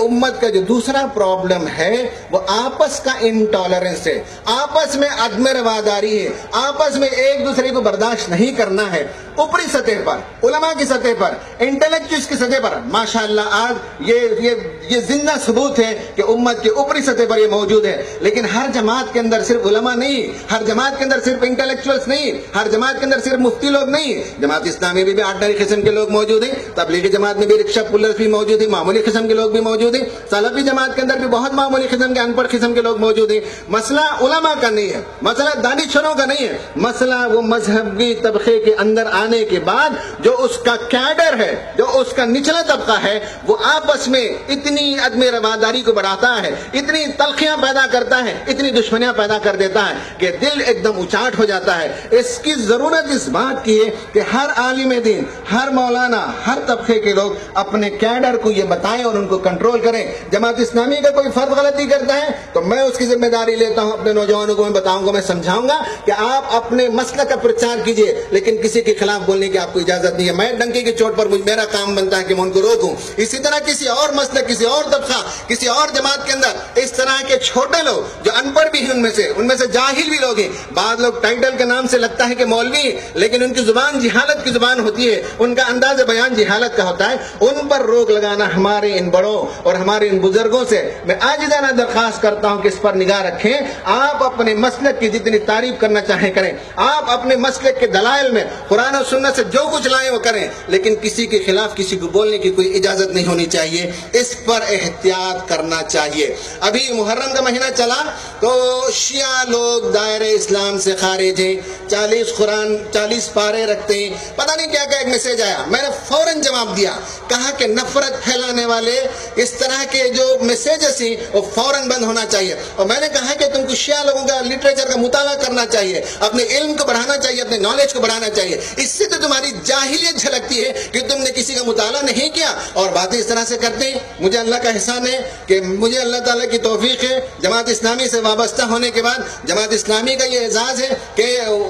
امت کا جو دوسرا پرابلم ہے وہ آپس کا انٹالرنس ہے، آپس میں عدم رواداری ہے، آپس میں ایک دوسرے کو برداشت نہیں کرنا ہے۔ اوپری سطح پر، علماء کی سطح پر، انٹلیکچوئلز کی سطح پر ماشاءاللہ آج یہ زندہ ثبوت ہے کہ امت کے اوپری سطح پر یہ موجود ہے۔ لیکن ہر جماعت کے اندر صرف علماء نہیں، ہر جماعت کے اندر صرف انٹلیکچوئلز نہیں، ہر جماعت کے اندر صرف مفتی لوگ نہیں، جماعت اسلامی میں بھی آرڈنری قسم کے لوگ موجود ہیں، تبلیغی جماعت میں بھی رکشہ پلرز بھی موجود ہیں، معمولی قسم کے لوگ بھی موجود ہیں، سلفی جماعت کے اندر بھی بہت معمولی قسم کے ان پڑھ قسم کے لوگ موجود ہیں۔ مسئلہ علماء کا نہیں ہے، مسئلہ دانشوروں کا نہیں ہے، مسئلہ وہ مذہبی طبقے کے اندر آنے کے بعد جو اس کا کیڈر ہے، جو اس کا نچلا طبقہ ہے، وہ آپس میں اتنی عدم رواداری کو بڑھاتا ہے، اتنی تلخیاں پیدا کرتا ہے، اتنی دشمنیاں پیدا کر دیتا ہے کہ دل ایک دم اچاٹ ہو جاتا ہے۔ اس کی ضرورت اس بات کی ہے کہ ہر عالم دین، ہر مولانا، ہر طبقے کے لوگ اپنے کیڈر کو یہ بتائیں اور ان کو کنٹرول کریں۔ جماعت اسلامی کا کوئی فرد غلطی کرتا ہے تو میں اس کی ذمہ داری لیتا ہوں، اپنے نوجوانوں کو میں بتاؤں گا، میں سمجھاؤں گا کہ آپ اپنے مسلک کا پرچار کیجئے، لیکن کسی کے خلاف بولنے کی آپ کو اجازت نہیں ہے۔ میں ڈنکی کی چوٹ پر میرا کام بنتا ہے کہ میں ان کو روکوں۔ اسی طرح کسی اور مسلک، کسی اور طبقہ، کسی اور جماعت کے اندر اس طرح کے چھوٹے لوگ جو ان پڑھ بھی ہیں، ان میں سے جاہل بھی لوگ ہیں، بعض لوگ ٹائٹل کے نام سے لگتا ہے کہ مولوی، لیکن ان کی زبان جہالت کی زبان ہوتی ہے، ان کا انداز بیان جہالت کا ہوتا ہے، ان پر روک لگانا ہمارے ان بڑوں اور ہمارے ان بزرگوں سے میں عاجزانہ درخواست کرتا ہوں کہ اس پر نگاہ رکھیں۔ آپ اپنے مسلک کی جتنی تعریف کرنا چاہیں کریں، آپ اپنے مسلک کے دلائل میں قرآن و سنت سے جو کچھ لائیں وہ کریں، لیکن کسی کے خلاف کسی کو بولنے کی کوئی اجازت نہیں ہونی چاہیے، اس پر احتیاط کرنا چاہیے۔ ابھی محرم کا مہینہ چلا تو شیعہ لوگ دائرہ اسلام سے خارج ہیں، 40 پارے رکھتے ہیں، پتہ نہیں کیا ایک میسج آیا، میں نے فوراً جواب دیا، کہا کہ نفرت پھیلانے والے اس طرح کے جو میسیجز ہیں وہ فوراً بند ہونا چاہیے۔ اور میں نے کہا کہ تم کو شیعہ لوگوں کا لٹریچر کا مطالعہ کرنا چاہیے، اپنے علم کو بڑھانا چاہیے، اپنے نالج کو بڑھانا چاہیے، اس سے تو تمہاری جاہلیت جھلکتی ہے کہ تم نے کسی کا مطالعہ نہیں کیا اور باتیں اس طرح سے کرتے ہیں۔ مجھے اللہ کا احسان ہے کہ مجھے اللہ تعالیٰ کی توفیق ہے، جماعت اسلامی سے وابستہ ہونے کے بعد جماعت اسلامی کا یہ اعزاز ہے کہ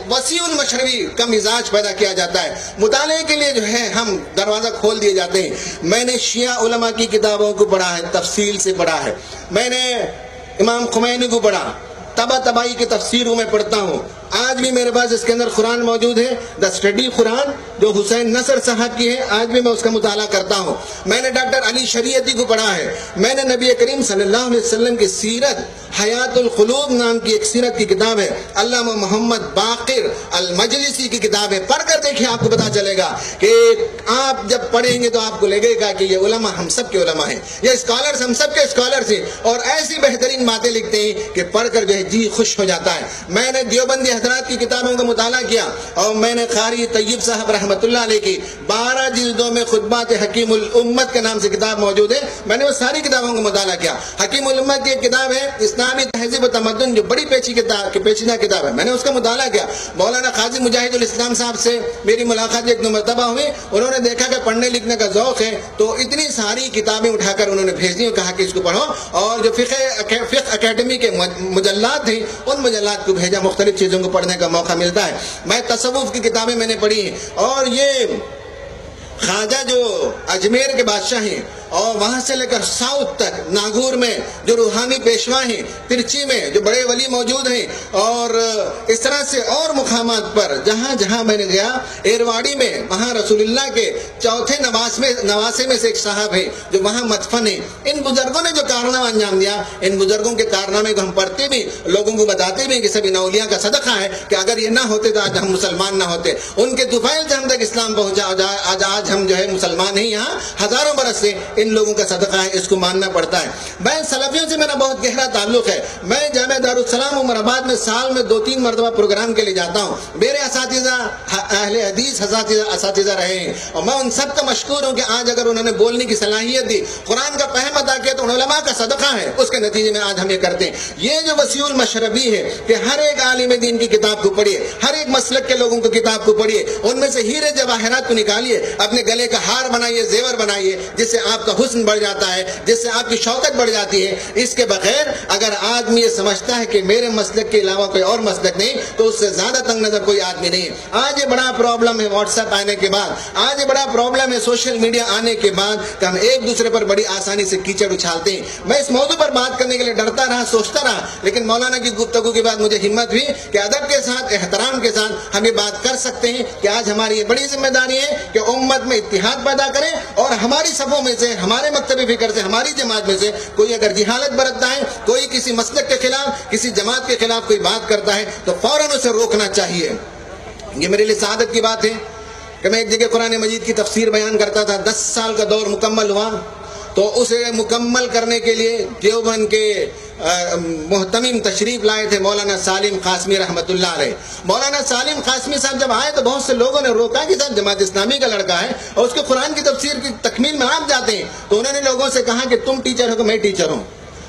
وسیع المشربی کا مزاج پیدا کیا جاتا ہے، مطالعے کے لیے جو ہے ہم دروازہ کھول دیے جاتے ہیں۔ میں نے شیعہ علماء کی کتابوں کو پڑھا ہے، تفصیل سے پڑھا ہے، میں نے امام خمینی کو پڑھا، طبائی کی تفسیروں میں پڑھتا ہوں۔ آج بھی میرے پاس اس کے اندر قرآن موجود ہے، دا اسٹڈی قرآن جو حسین نصر صاحب کی ہے، آج بھی میں اس کا مطالعہ کرتا ہوں۔ میں نے ڈاکٹر علی شریعتی کو پڑھا ہے، میں نے نبی کریم صلی اللہ علیہ وسلم کی سیرت، حیات القلوب نام کی ایک سیرت کی کتاب ہے، علامہ محمد باقر المجلسی کی کتاب ہے، پڑھ کر دیکھیں، آپ کو پتا چلے گا کہ آپ جب پڑھیں گے تو آپ کو لگے گا کہ یہ علماء ہم سب کے علماء ہیں، یہ اسکالرز ہم سب کے اسکالرز ہیں، اور ایسی بہترین باتیں لکھتے ہیں کہ پڑھ کر جو ہے جی خوش ہو جاتا ہے۔ میں نے دیوبندی حضرات کی کتابوں کا مطالعہ کیا، اور میں نے قاری طیب صاحب رحمۃ اللہ علیہ کی 12 جلدوں میں خطبات حکیم الامت کے نام سے کتاب موجود ہے، میں نے وہ ساری کتابوں کا مطالعہ کیا۔ حکیم الامت کی ایک کتاب ہے اسلامی تہذیب و تمدن، جو بڑی پیچیدہ کتاب ہے، میں نے اس کا مطالعہ کیا۔ مولانا قاضی مجاہد الاسلام صاحب سے میری ملاقات ایک دو مرتبہ ہوئی، انہوں نے دیکھا کہ پڑھنے لکھنے کا ذوق ہے تو اتنی ساری کتابیں اٹھا کر انہوں نے بھیج دی اور کہا کہ اس کو پڑھو، اور جو فقہ اکیڈمی کے مجلات ہیں ان مجلات کو بھیجا، مختلف چیزوں کو پڑھنے کا موقع ملتا ہے۔ میں تصوف کی کتابیں میں نے پڑھی ہیں، اور یہ خواجہ جو اجمیر کے بادشاہ ہیں اور وہاں سے لے کر ساؤتھ تک ناگور میں جو روحانی پیشوا ہیں، ترچی میں جو بڑے ولی موجود ہیں، اور اس طرح سے اور مقامات پر جہاں جہاں میں نے گیا، ایرواڑی میں وہاں رسول اللہ کے چوتھے نواسے میں سے ایک صاحب ہیں جو وہاں مدفن ہیں۔ ان بزرگوں نے جو کارنامہ انجام دیا، ان بزرگوں کے کارنامے کو ہم پڑھتے بھی، لوگوں کو بتاتے بھی کہ سب ان اولیاء کا صدقہ ہے کہ اگر یہ نہ ہوتے تو آج ہم مسلمان نہ ہوتے، ان کے طفیل سے ہم تک اسلام پہنچا، آج ہم جو ہے مسلمان ہیں، یہاں ہزاروں برس سے ان لوگوں کا صدقہ ہے، اس کو ماننا پڑتا ہے۔ میں سلفیوں سے میرا بہت گہرا تعلق ہے، میں جامعہ دارالسلام عمر آباد میں سال میں 2-3 مرتبہ پروگرام کے لیے جاتا ہوں، میرے اساتذہ اہل حدیث اساتذہ رہے ہیں، اور میں ان سب کا مشکور ہوں کہ آج اگر انہوں نے بولنے کی صلاحیت دی، قرآن کا فہم عطا کیا، تو علماء کا صدقہ ہے، اس کے نتیجے میں آج ہم یہ کرتے ہیں۔ یہ جو وسیع المشربی ہے کہ ہر ایک عالم دین کی کتاب کو پڑھیے، ہر ایک مسلک کے لوگوں کو کتاب کو پڑھیے، ان میں سے ہیرے جواہرات کو نکالیے، اپنے گلے کا ہار بنائیے، زیور بنائیے، جس سے آپ کا کا حسن بڑھ جاتا ہے، جس سے آپ کی شوکت بڑھ جاتی ہے۔ اس کے بغیر اگر آدمی یہ سمجھتا ہے کہ میرے مسلک کے علاوہ کوئی اور مسلک نہیں، تو اس سے زیادہ تنگ نظر کوئی آدمی نہیں ہے۔ آج یہ بڑا پرابلم ہے واٹس ایپ آنے کے بعد، آج یہ بڑا پرابلم ہے سوشل میڈیا آنے کے بعد کہ ہم ایک دوسرے پر بڑی آسانی سے کیچڑ اچھالتے ہیں۔ میں اس موضوع پر بات کرنے کے لیے ڈرتا رہا، سوچتا رہا، لیکن مولانا کی گفتگو کے بعد مجھے ہمت ہوئی کہ ادب کے ساتھ، احترام کے ساتھ ہم یہ بات کر سکتے ہیں کہ آج ہماری یہ بڑی ذمہ داری ہے کہ امت میں اتحاد پیدا کریں، اور ہماری صفوں میں سے، ہمارے مکتب فکر سے، ہماری جماعت میں سے کوئی اگر جہالت برتتا ہے، کوئی کسی مسلک کے خلاف، کسی جماعت کے خلاف کوئی بات کرتا ہے، تو فوراً اسے روکنا چاہیے۔ یہ میرے لیے سعادت کی بات ہے کہ میں ایک جگہ قرآن مجید کی تفسیر بیان کرتا تھا، 10 سال کا دور مکمل ہوا، تو اسے مکمل کرنے کے لیے دیوبند کے محتمم تشریف لائے تھے مولانا سالم قاسمی رحمۃ اللہ علیہ۔ مولانا سالم قاسمی صاحب جب آئے تو بہت سے لوگوں نے روکا کہ صاحب جماعت اسلامی کا لڑکا ہے اور اس کے قرآن کی تفسیر کی تکمیل میں آپ جاتے ہیں، تو انہوں نے لوگوں سے کہا کہ تم ٹیچر ہو کہ میں ٹیچر ہوں،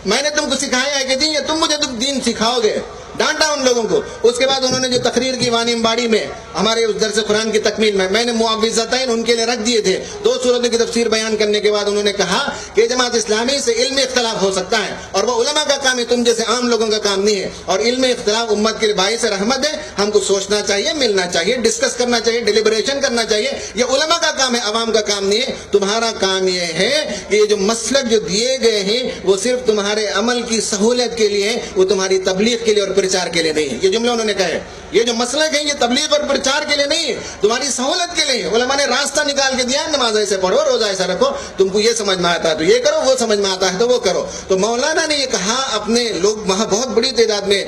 میں نے تم کو سکھایا ہے کہ دین، یا تم مجھے دین سکھاؤ گے؟ ڈانٹا ان لوگوں کو۔ اس کے بعد انہوں نے جو تقریر کی وانی امباڑی میں ہمارے اس درس قرآن کی تکمیل میں نے معوذتین ان کے لیے رکھ دیے تھے، 2 سورتوں کی تفسیر بیان کرنے کے بعد انہوں نے کہا کہ جماعت اسلامی سے علم اختلاف ہو سکتا ہے، اور وہ علماء کا کام ہے، تم جیسے عام لوگوں کا کام نہیں ہے، اور علم اختلاف امت کے باعث رحمت ہے، ہم کو سوچنا چاہیے، ملنا چاہیے، ڈسکس کرنا چاہیے، ڈیلیبریشن کرنا چاہیے۔ یہ علماء کا کام ہے، عوام کا کام نہیں ہے۔ تمہارا کام یہ ہے کہ یہ جو مسلک جو دیے گئے ہیں وہ صرف تمہارے عمل کی سہولت کے لیے، وہ تمہاری تبلیغ کے لیے اور پرچار کے لیے نہیں ہے۔ یہ جملہ انہوں نے کہا ہے، یہ جو مسلک ہے یہ تبلیغ اور پرچار کے لیے نہیں ہے، تمہاری سہولت کے لیے۔ علماء نے راستہ نکال کے دیا، نماز ایسے پڑھو، روزہ ایسا رکھو، تم کو یہ سمجھ میں آتا ہے تو یہ کرو، وہ سمجھ میں آتا ہے تو وہ کرو۔ تو مولانا نے یہ کہا، اپنے لوگ وہاں بہت بڑی تعداد میں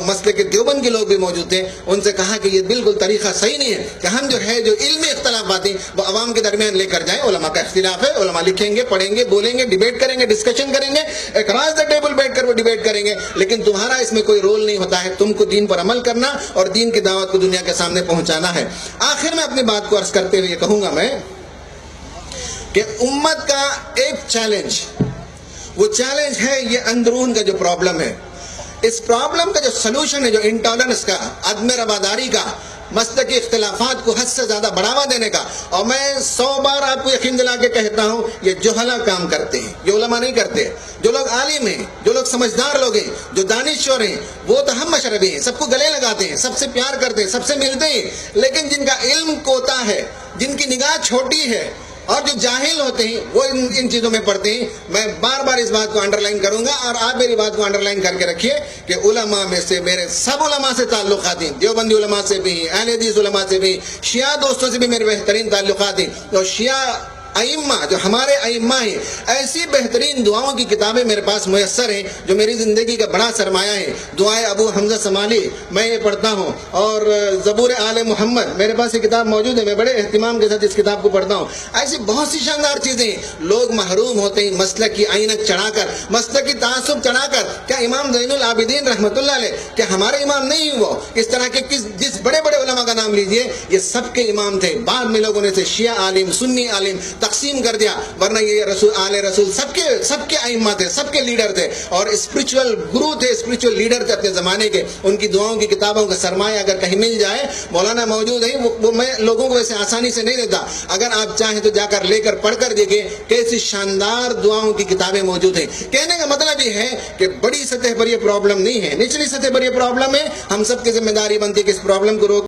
مسلک کے دیوبند کے لوگ بھی موجود تھے، ان سے کہا کہ یہ بالکل طریقہ صحیح نہیں ہے کہ ہم جو ہے جو علمی اختلافات ہیں وہ عوام کے درمیان لے کر جائیں۔ علماء کا اختلاف ہے، علماء لکھیں گے، پڑھیں گے، بولیں گے، ڈیبیٹ کریں گے، ڈسکشن کریں گے، اکراس دا ٹیبل بیٹھ کر وہ ڈیبیٹ کریں گے، لیکن تمہارا اس میں کوئی رول نہیں ہوتا ہے۔ تم کو دین پر عمل کرنا اور دین کی دعوت کو دنیا کے سامنے پہنچانا ہے۔ آخر میں اپنی بات کو عرض کرتے ہوئے یہ کہوں گا میں کہ امت کا ایک چیلنج، وہ چیلنج ہے یہ اندرون کا جو پرابلم ہے، اس پرابلم کا جو سلوشن ہے، جو انٹالرنس کا، عدم رواداری کا، مسلکی اختلافات کو حد سے زیادہ بڑھاوا دینے کا، اور میں 100 بار آپ کو یقین دلا کے کہتا ہوں یہ جہلا کام کرتے ہیں، یہ علماء نہیں کرتے۔ جو لوگ عالم ہیں، جو لوگ سمجھدار لوگ ہیں، جو دانشور ہیں، وہ تو ہم مشربی ہیں، سب کو گلے لگاتے ہیں، سب سے پیار کرتے ہیں، سب سے ملتے ہیں، لیکن جن کا علم کوتا ہے، جن کی نگاہ چھوٹی ہے، اور جو جاہل ہوتے ہیں وہ ان چیزوں میں پڑھتے ہیں۔ میں بار بار اس بات کو انڈر لائن کروں گا، اور آپ میری بات کو انڈر لائن کر کے رکھیے کہ علماء میں سے میرے سب علماء سے تعلقات ہیں، دیوبندی علماء سے بھی، اہل حدیث علماء سے بھی، شیعہ دوستوں سے بھی میرے بہترین تعلقات ہیں، اور شیعہ ائمہ جو ہمارے ائمہ ہیں، ایسی بہترین دعاؤں کی کتابیں میرے پاس میسر ہیں جو میری زندگی کا بڑا سرمایہ ہے۔ دعائے ابو حمزہ سمالی میں یہ پڑھتا ہوں، اور زبور آل محمد میرے پاس یہ کتاب موجود ہے، میں بڑے اہتمام کے ساتھ اس کتاب کو پڑھتا ہوں۔ ایسی بہت سی شاندار چیزیں ہیں۔ لوگ محروم ہوتے ہیں مسلک کی عینک چڑھا کر، مسلک کی تعصب چڑھا کر۔ کیا امام زین العابدین رحمۃ اللہ علیہ کیا ہمارے امام نہیں ہیں؟ وہ اس طرح کے جس بڑے بڑے علماء کا نام لیجئے، یہ سب کے امام تھے۔ بعد میں لوگوں نے سے شیعہ عالم، سنی عالم تقسیم کر دیا، ورنہ یہ رسول آل رسول سب کے ائمہ تھے، سب کے لیڈر تھے، اور اسپرچول گرو تھے، اسپرچول لیڈر تھے اپنے زمانے کے۔ ان کی دعاؤں کی کتابوں کا سرمایہ اگر کہیں مل جائے، مولانا موجود ہیں، وہ میں لوگوں کو ویسے آسانی سے نہیں دیتا، اگر آپ چاہیں تو جا کر لے کر پڑھ کر دیکھیں کیسی شاندار دعاؤں کی کتابیں موجود ہیں۔ کہنے کا مطلب یہ ہے کہ بڑی سطح پر یہ پرابلم نہیں ہے، نچلی سطح پر یہ پرابلم ہے۔ ہم سب کی ذمہ داری بنتی ہے کہ اس پرابلم کو روک